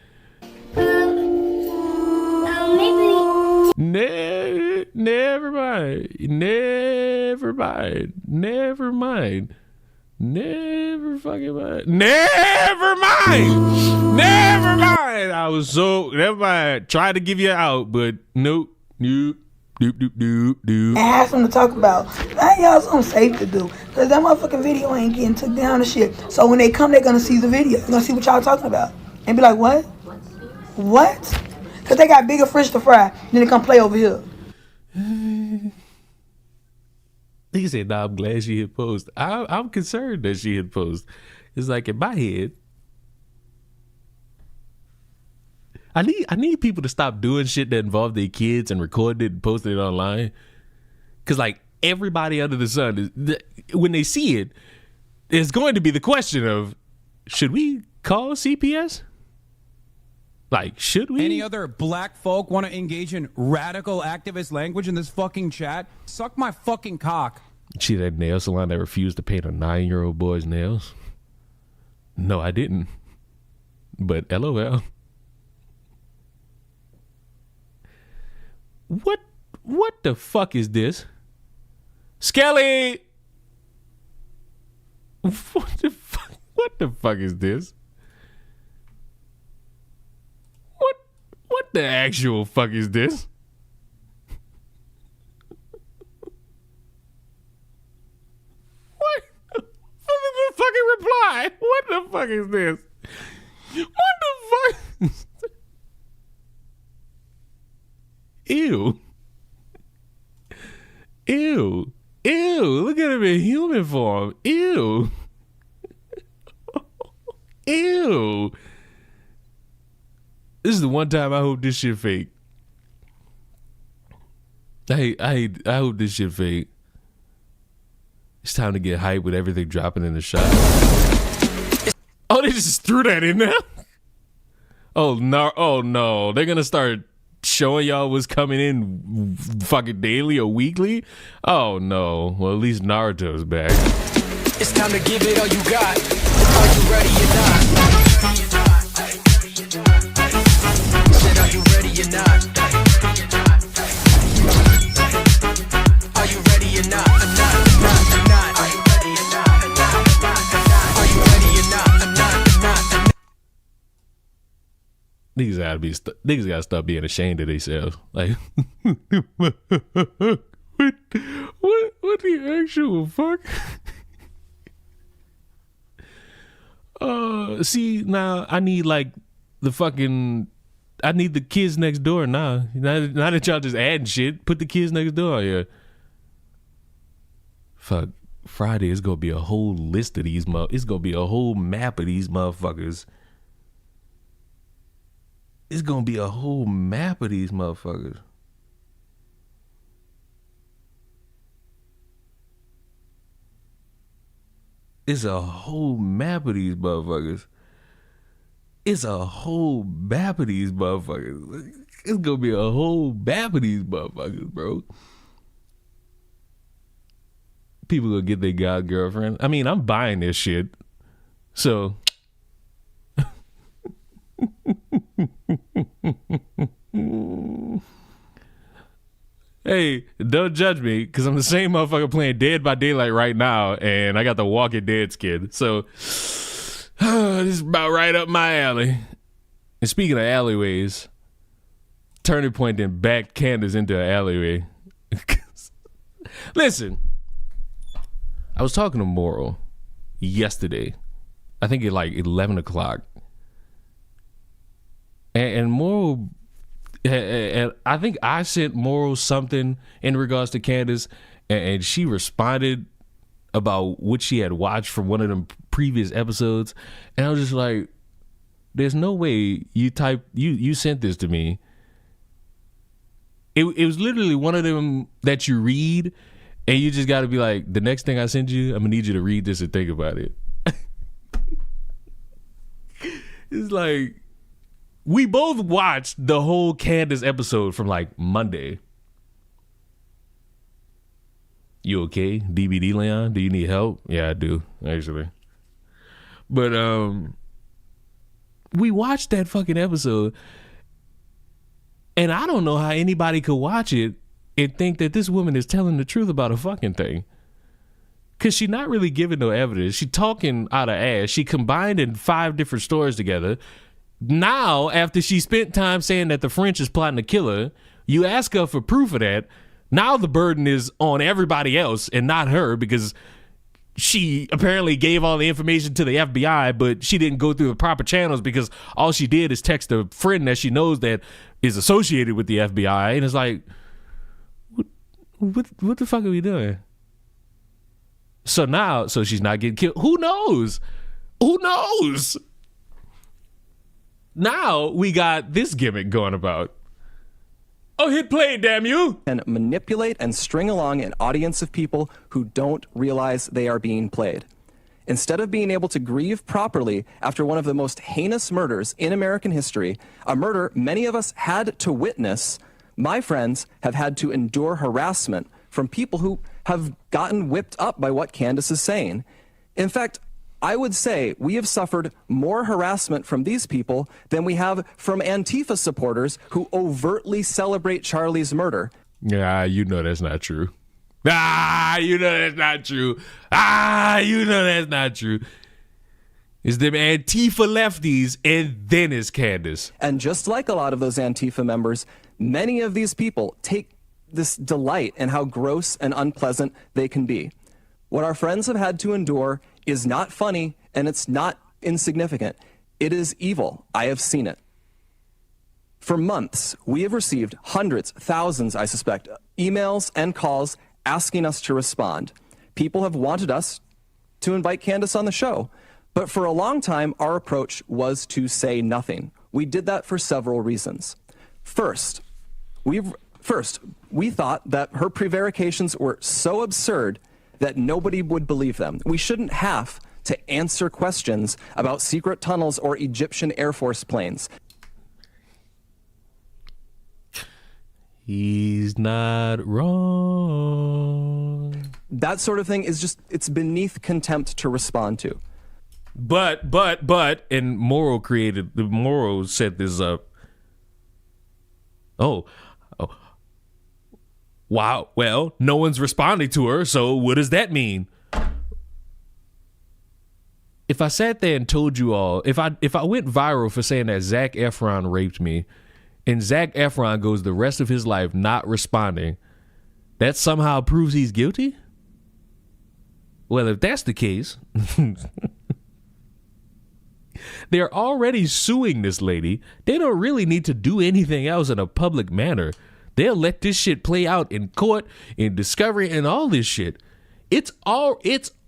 Never mind. Never mind. Never mind. Never fucking mind. Never mind. Never mind. I was so never mind. Tried to give you out, but nope. Nope. And have something to talk about. I ain't y'all something safe to do. Cause that motherfucking video ain't getting took down and shit. So when they come, they're gonna see the video. They're gonna see what y'all talking about. And be like, what? What? Cause they got bigger fish to fry. Then they come play over here. He said, "Nah, I'm glad she hit post. I'm concerned that she hit post. It's like in my head, I need people to stop doing shit that involve their kids and record it and post it online. Cause like everybody under the sun when they see it, it's going to be the question of, should we call CPS? Like, should we? Any other black folk want to engage in radical activist language in this fucking chat? Suck my fucking cock. See that nail salon that refused to paint a 9-year-old boy's nails? No, I didn't. But LOL. What the fuck is this? Skelly! What the fuck is this? What the actual fuck is this? What? What is the fucking reply? What the fuck is this? What the fuck? Ew. Ew. Ew. Look at him in human form. Ew. Ew. This is the one time I hope this shit fake. I hope this shit fake. It's time to get hype with everything dropping in the shop. Oh, they just threw that in there? Oh no. They're gonna start showing y'all what's coming in fucking daily or weekly? Oh no. Well, at least Naruto's back. It's time to give it all you got. Are you ready or not? Said, are you ready or not? Are you ready or not? Are you ready or not? Are you ready or not? Niggas gotta stop being ashamed of themselves. Like, what the actual fuck? See, now I need like I need the kids next door now. Now that y'all just adding shit, put the kids next door here. Fuck, Friday is gonna be a whole list of these it's gonna be a whole map of these motherfuckers. It's gonna be a whole map of these motherfuckers. It's a whole map of these motherfuckers. It's a whole map of these motherfuckers. It's gonna be a whole map of these motherfuckers, bro. People gonna get their god girlfriend. I mean, I'm buying this shit. So hey, don't judge me, because I'm the same motherfucker playing Dead by Daylight right now, and I got the Walking Dead skin. So this is about right up my alley. And speaking of alleyways, Turning Point then backed Candace into an alleyway. Listen, I was talking to Moral yesterday. I think at like 11 o'clock. And Moral and I think I sent Moral something in regards to Candace, and she responded about what she had watched from one of them previous episodes, and I was just like, there's no way you sent this to me. It was literally one of them that you read and you just got to be like, the next thing I send you, I'm gonna need you to read this and think about it. It's like, we both watched the whole Candace episode from like Monday. You okay, DBD Leon? Do you need help? Yeah, I do, actually. But we watched that fucking episode, and I don't know how anybody could watch it and think that this woman is telling the truth about a fucking thing. Cause she not really giving no evidence. She talking out of ass. She combined in 5 different stories together. Now, after she spent time saying that the French is plotting to kill her, you ask her for proof of that. Now the burden is on everybody else and not her, because she apparently gave all the information to the FBI, but she didn't go through the proper channels because all she did is text a friend that she knows that is associated with the FBI. And it's like, what the fuck are we doing? So now, so she's not getting killed. Who knows? Who knows? Now we got this gimmick going about. Oh, hit play, damn you. And manipulate and string along an audience of people who don't realize they are being played. Instead of being able to grieve properly after one of the most heinous murders in American history, a murder many of us had to witness, my friends have had to endure harassment from people who have gotten whipped up by what Candace is saying. In fact, I would say we have suffered more harassment from these people than we have from Antifa supporters who overtly celebrate Charlie's murder. Yeah, you know that's not true. You know that's not true. You know that's not true. It's them Antifa lefties, and then it's Candace. And just like a lot of those Antifa members, many of these people take this delight in how gross and unpleasant they can be. What our friends have had to endure is not funny, and it's not insignificant. It is evil. I have seen it. For months, we have received hundreds, thousands, I suspect, emails and calls asking us to respond. People have wanted us to invite Candace on the show. But for a long time, our approach was to say nothing. We did that for several reasons. First, we thought that her prevarications were so absurd that nobody would believe them. We shouldn't have to answer questions about secret tunnels or Egyptian Air Force planes. He's not wrong. That sort of thing is just, it's beneath contempt to respond to. But, and Morrow set this up. Oh. Wow, well, no one's responding to her, so what does that mean? If I sat there and told you all, if I went viral for saying that Zac Efron raped me, and Zac Efron goes the rest of his life not responding, that somehow proves he's guilty? Well, if that's the case, they're already suing this lady. They don't really need to do anything else in a public manner. They'll let this shit play out in court, in discovery, and all this shit. It's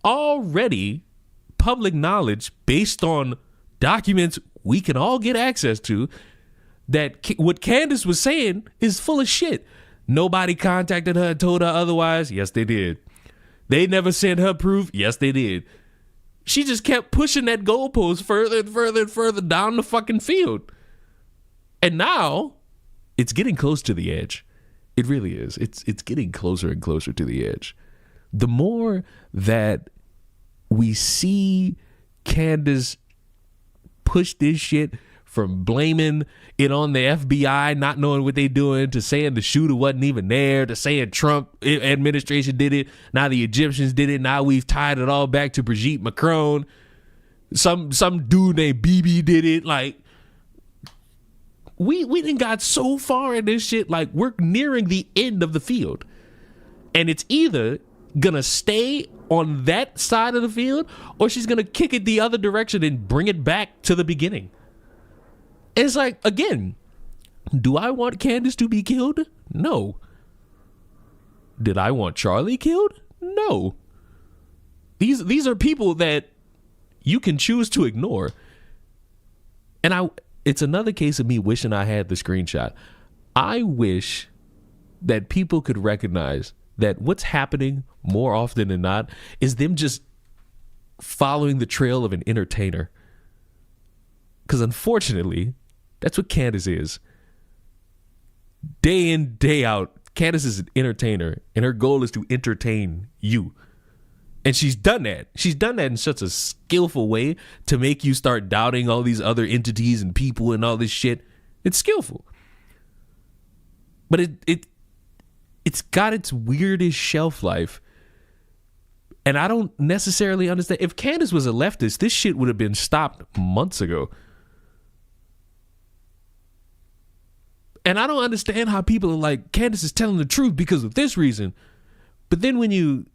already public knowledge based on documents we can all get access to that what Candace was saying is full of shit. Nobody contacted her and told her otherwise. Yes, they did. They never sent her proof. Yes, they did. She just kept pushing that goalpost further and further and further down the fucking field. And now it's getting close to the edge. It really is. It's getting closer and closer to the edge. The more that we see Candace push this shit from blaming it on the FBI, not knowing what they're doing, to saying the shooter wasn't even there, to saying Trump administration did it, now the Egyptians did it, now we've tied it all back to Brigitte Macron. Some dude named BB did it. Like, we done got so far in this shit, like we're nearing the end of the field. And it's either gonna stay on that side of the field, or she's gonna kick it the other direction and bring it back to the beginning. It's like, again, Do I want Candace to be killed? No. Did I want Charlie killed? No. These are people that you can choose to ignore. And it's another case of me wishing I had the screenshot. I wish that people could recognize that what's happening more often than not is them just following the trail of an entertainer. Because unfortunately, that's what Candace is. Day in, day out, Candace is an entertainer, and her goal is to entertain you. And she's done that. She's done that in such a skillful way to make you start doubting all these other entities and people and all this shit. It's skillful. But it's got its weirdest shelf life. And I don't necessarily understand. If Candace was a leftist, this shit would have been stopped months ago. And I don't understand how people are like, Candace is telling the truth because of this reason. But then when you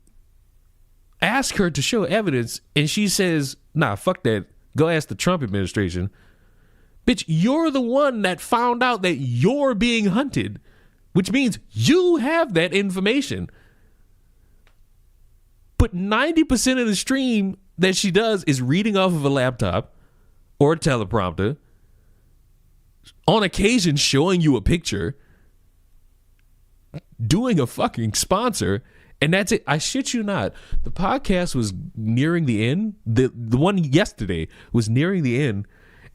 ask her to show evidence and she says, nah, fuck that, go ask the Trump administration. Bitch, you're the one that found out that you're being hunted, which means you have that information. But 90% of the stream that she does is reading off of a laptop or a teleprompter, on occasion showing you a picture, doing a fucking sponsor, and that's it. I shit you not. The podcast was nearing the end. The one yesterday was nearing the end,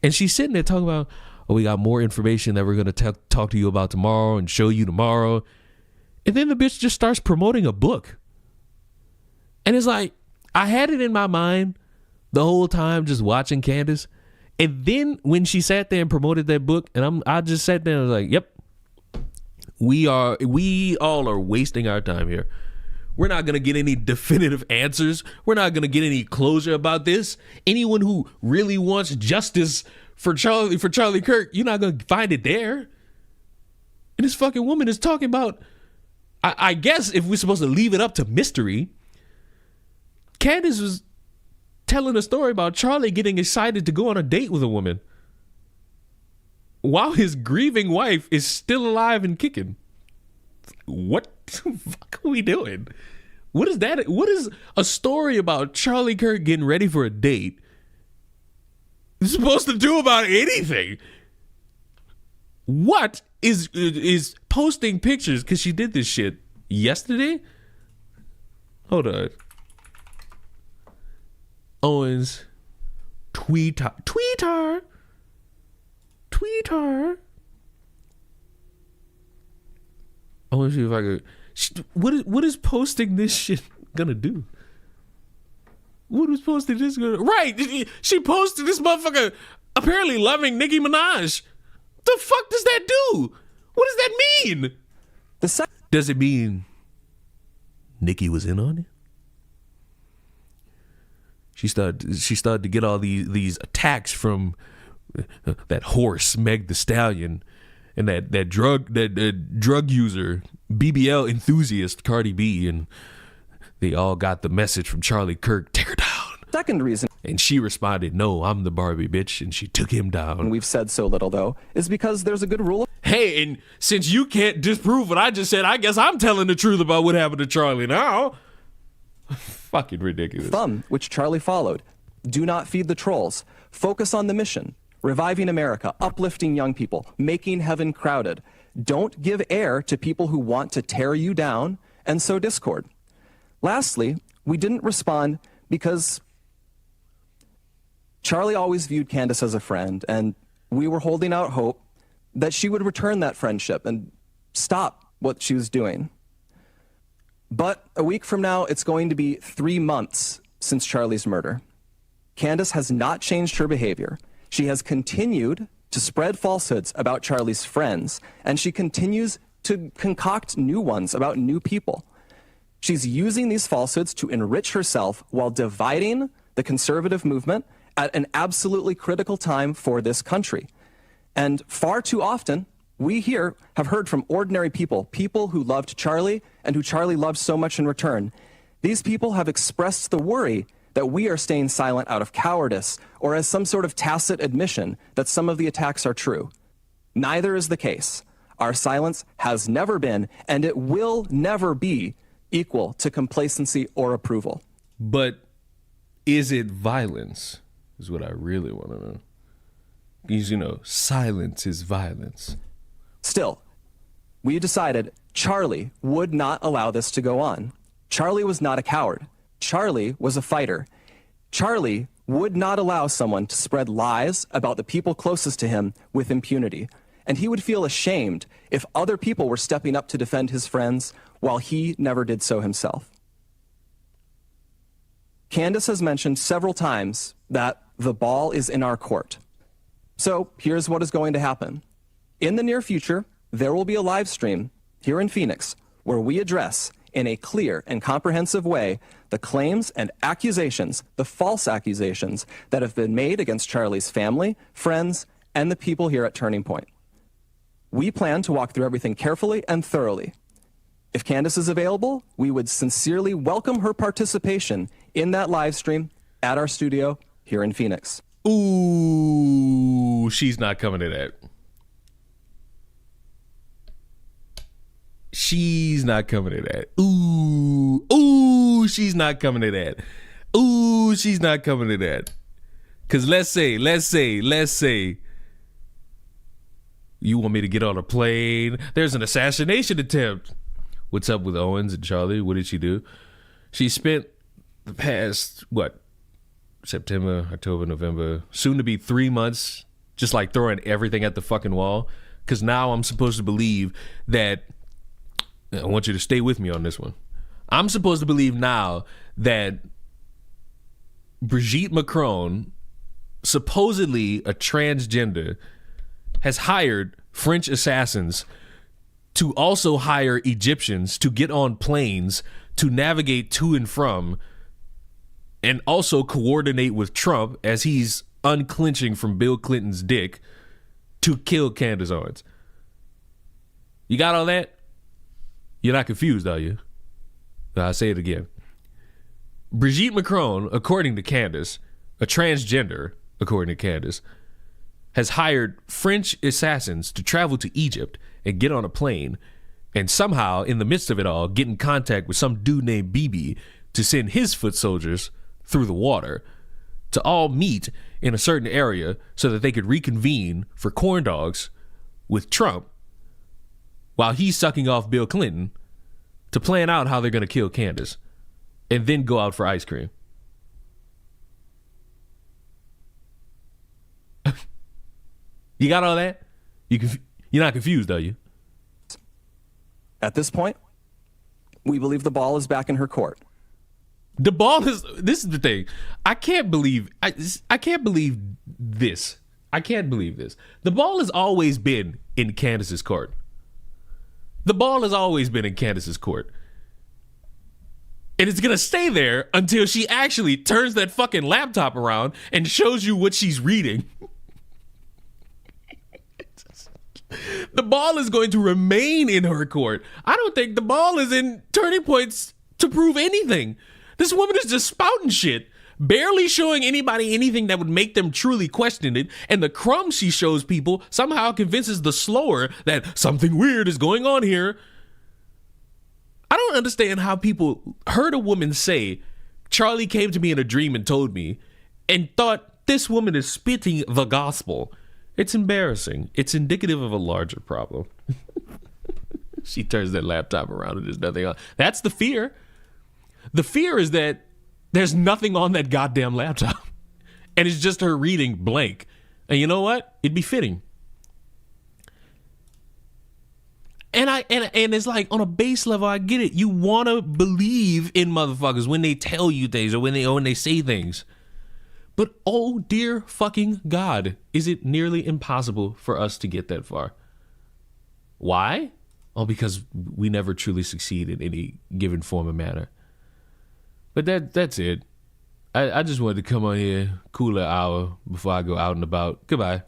and she's sitting there talking about, oh, we got more information that we're going to talk to you about tomorrow and show you tomorrow. And then the bitch just starts promoting a book. And it's like, I had it in my mind the whole time just watching Candace. And then when she sat there and promoted that book, and I just sat there and was like, yep, we all are wasting our time here. We're not going to get any definitive answers. We're not going to get any closure about this. Anyone who really wants justice for Charlie Kirk, you're not going to find it there. And this fucking woman is talking about, I guess if we're supposed to leave it up to mystery, Candace was telling a story about Charlie getting excited to go on a date with a woman while his grieving wife is still alive and kicking. What the fuck are we doing? What is that? What is a story about Charlie Kirk getting ready for a date supposed to do about anything? What is posting pictures? Because she did this shit yesterday. Hold on. Owens Twitter. I want to see if I could. What is posting this shit gonna do? What is posting this gonna? Right, she posted this motherfucker apparently loving Nicki Minaj. The fuck does that do? What does that mean? Does it mean Nicki was in on it? She started to get all these attacks from that horse Meg the Stallion and that drug user BBL enthusiast Cardi B, and they all got the message from Charlie Kirk, tear down. Second reason, and she responded, no, I'm the Barbie bitch, and she took him down. And we've said so little though, is because there's a good rule of hey, and since you can't disprove what I just said, I guess I'm telling the truth about what happened to Charlie now. Fucking ridiculous. thumb, which Charlie followed. Do not feed the trolls. Focus on the mission. Reviving America, uplifting young people, making heaven crowded. Don't give air to people who want to tear you down and sow discord. Lastly, we didn't respond because Charlie always viewed Candace as a friend, and we were holding out hope that she would return that friendship and stop what she was doing. But a week from now, it's going to be 3 months since Charlie's murder. Candace has not changed her behavior. She has continued to spread falsehoods about Charlie's friends, and she continues to concoct new ones about new people. She's using these falsehoods to enrich herself while dividing the conservative movement at an absolutely critical time for this country. And far too often, we here have heard from ordinary people, people who loved Charlie and who Charlie loved so much in return. These people have expressed the worry that we are staying silent out of cowardice or as some sort of tacit admission that some of the attacks are true. Neither is the case. Our silence has never been, and it will never be, equal to complacency or approval. But is it violence? Is what I really want to know. Because, you know, silence is violence. Still, we decided Charlie would not allow this to go on. Charlie was not a coward. Charlie was a fighter. Charlie would not allow someone to spread lies about the people closest to him with impunity. And he would feel ashamed if other people were stepping up to defend his friends while he never did so himself. Candace has mentioned several times that the ball is in our court. So here's what is going to happen. In the near future, there will be a live stream here in Phoenix where we address in a clear and comprehensive way the claims and accusations, the false accusations that have been made against Charlie's family, friends, and the people here at Turning Point. We plan to walk through everything carefully and thoroughly. If Candace is available, we would sincerely welcome her participation in that live stream at our studio here in Phoenix. Ooh, she's not coming to that. She's not coming to that. Ooh, she's not coming to that. Ooh, she's not coming to that. Because let's say you want me to get on a plane. There's an assassination attempt. What's up with Owens and Charlie? What did she do? She spent the past, September, October, November, soon to be 3 months, just like throwing everything at the fucking wall. Because now I'm supposed to believe that, I want you to stay with me on this one. I'm supposed to believe now that Brigitte Macron, supposedly a transgender, has hired French assassins to also hire Egyptians to get on planes to navigate to and from and also coordinate with Trump as he's unclenching from Bill Clinton's dick to kill Candace Owens. You got all that? You're not confused, are you? I'll say it again. Brigitte Macron, according to Candace, a transgender, according to Candace, has hired French assassins to travel to Egypt and get on a plane and somehow, in the midst of it all, get in contact with some dude named Bibi to send his foot soldiers through the water to all meet in a certain area so that they could reconvene for corn dogs with Trump while he's sucking off Bill Clinton to plan out how they're going to kill Candace and then go out for ice cream. You got all that? You're not confused, are you? At this point, we believe the ball is back in her court. The ball is, this is the thing. I can't believe this. I can't believe this. The ball has always been in Candace's court. The ball has always been in Candace's court. And it's going to stay there until she actually turns that fucking laptop around and shows you what she's reading. The ball is going to remain in her court. I don't think the ball is in Turning Points to prove anything. This woman is just spouting shit, barely showing anybody anything that would make them truly question it, and the crumbs she shows people somehow convinces the slower that something weird is going on here. I don't understand how people heard a woman say, Charlie came to me in a dream and told me, and thought this woman is spitting the gospel. It's embarrassing. It's indicative of a larger problem. She turns that laptop around and there's nothing on. That's the fear. The fear is that there's nothing on that goddamn laptop. And it's just her reading blank. And you know what? It'd be fitting. And it's like, on a base level, I get it. You want to believe in motherfuckers when they tell you things or when they say things. But oh dear fucking God, is it nearly impossible for us to get that far? Why? Oh, because we never truly succeed in any given form or manner. But that's it. I just wanted to come on here, cool an hour before I go out and about. Goodbye.